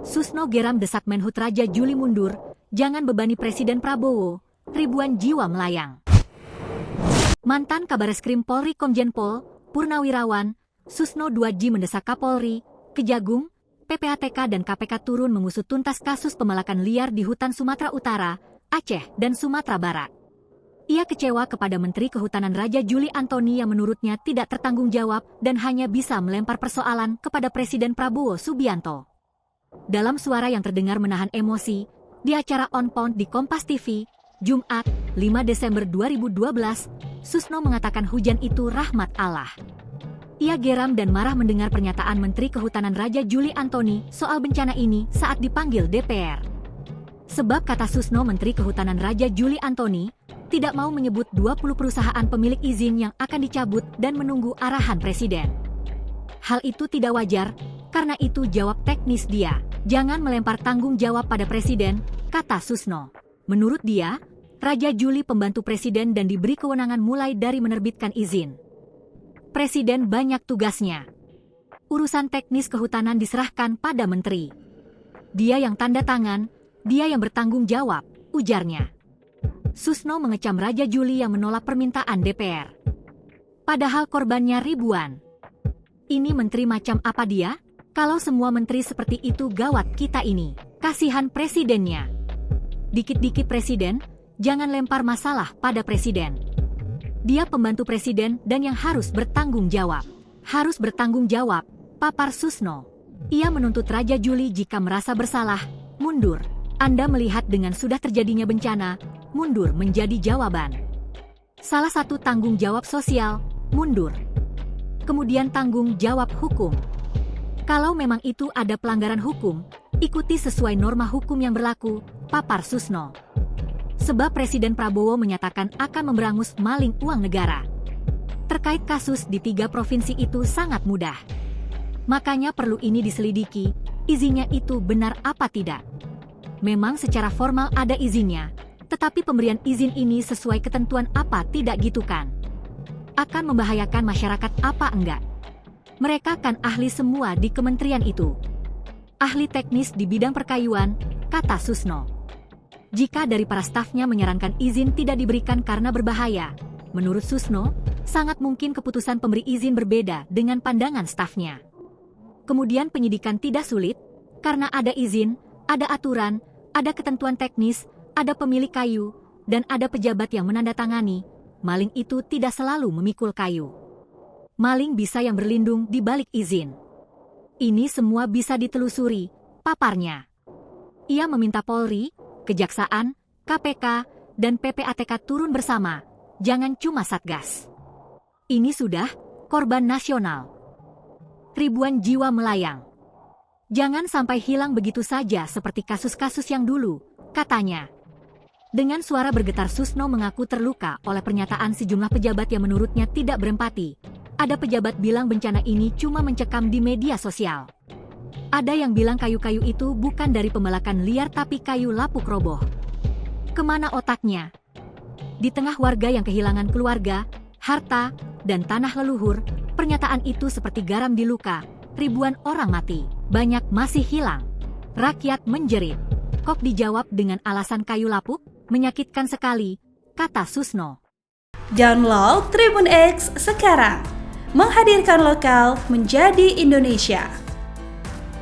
Susno geram desak Menhut Raja Juli mundur, jangan bebani Presiden Prabowo, ribuan jiwa melayang. Mantan Kabareskrim Polri Komjen Pol, Purnawirawan, Susno 2J mendesak Kapolri, Kejagung, PPATK dan KPK turun mengusut tuntas kasus pemalakan liar di hutan Sumatera Utara, Aceh, dan Sumatera Barat. Ia kecewa kepada Menteri Kehutanan Raja Juli Antoni yang menurutnya tidak bertanggung jawab dan hanya bisa melempar persoalan kepada Presiden Prabowo Subianto. Dalam suara yang terdengar menahan emosi, di acara On Point di Kompas TV, Jumat, 5 Desember 2012, Susno mengatakan hujan itu rahmat Allah. Ia geram dan marah mendengar pernyataan Menteri Kehutanan Raja Juli Antoni soal bencana ini saat dipanggil DPR. Sebab kata Susno Menteri Kehutanan Raja Juli Antoni, tidak mau menyebut 20 perusahaan pemilik izin yang akan dicabut dan menunggu arahan Presiden. Hal itu tidak wajar, karena itu jawab teknis dia. Jangan melempar tanggung jawab pada Presiden, kata Susno. Menurut dia, Raja Juli pembantu Presiden dan diberi kewenangan mulai dari menerbitkan izin. Presiden banyak tugasnya. Urusan teknis kehutanan diserahkan pada Menteri. Dia yang tanda tangan, dia yang bertanggung jawab, ujarnya. Susno mengecam Raja Juli yang menolak permintaan DPR. Padahal korbannya ribuan. Ini menteri macam apa dia? Kalau semua menteri seperti itu gawat kita ini. Kasihan presidennya. Dikit-dikit presiden, jangan lempar masalah pada presiden. Dia pembantu presiden dan yang harus bertanggung jawab. Harus bertanggung jawab, papar Susno. Ia menuntut Raja Juli jika merasa bersalah, mundur. Anda melihat dengan sudah terjadinya bencana, mundur menjadi jawaban. Salah satu tanggung jawab sosial, mundur. Kemudian tanggung jawab hukum. Kalau memang itu ada pelanggaran hukum, ikuti sesuai norma hukum yang berlaku, papar Susno. Sebab Presiden Prabowo menyatakan akan memberangus maling uang negara. Terkait kasus di 3 provinsi itu sangat mudah. Makanya perlu ini diselidiki, izinnya itu benar apa tidak. Memang secara formal ada izinnya, tetapi pemberian izin ini sesuai ketentuan apa tidak gitu kan? Akan membahayakan masyarakat apa enggak? Mereka kan ahli semua di kementerian itu. Ahli teknis di bidang perkayuan, kata Susno. Jika dari para stafnya menyarankan izin tidak diberikan karena berbahaya, menurut Susno, sangat mungkin keputusan pemberi izin berbeda dengan pandangan stafnya. Kemudian penyidikan tidak sulit, karena ada izin, ada aturan, ada ketentuan teknis, ada pemilik kayu, dan ada pejabat yang menandatangani. Maling itu tidak selalu memikul kayu. Maling bisa yang berlindung di balik izin. Ini semua bisa ditelusuri, paparnya. Ia meminta Polri, Kejaksaan, KPK, dan PPATK turun bersama, jangan cuma Satgas. Ini sudah korban nasional. Ribuan jiwa melayang. Jangan sampai hilang begitu saja seperti kasus-kasus yang dulu, katanya. Dengan suara bergetar Susno mengaku terluka oleh pernyataan sejumlah pejabat yang menurutnya tidak berempati. Ada pejabat bilang bencana ini cuma mencekam di media sosial. Ada yang bilang kayu-kayu itu bukan dari pembalakan liar tapi kayu lapuk roboh. Kemana otaknya? Di tengah warga yang kehilangan keluarga, harta, dan tanah leluhur, pernyataan itu seperti garam di luka. Ribuan orang mati, banyak masih hilang. Rakyat menjerit. Kok dijawab dengan alasan kayu lapuk? Menyakitkan sekali, kata Susno. Download Tribun X sekarang. Menghadirkan lokal menjadi Indonesia.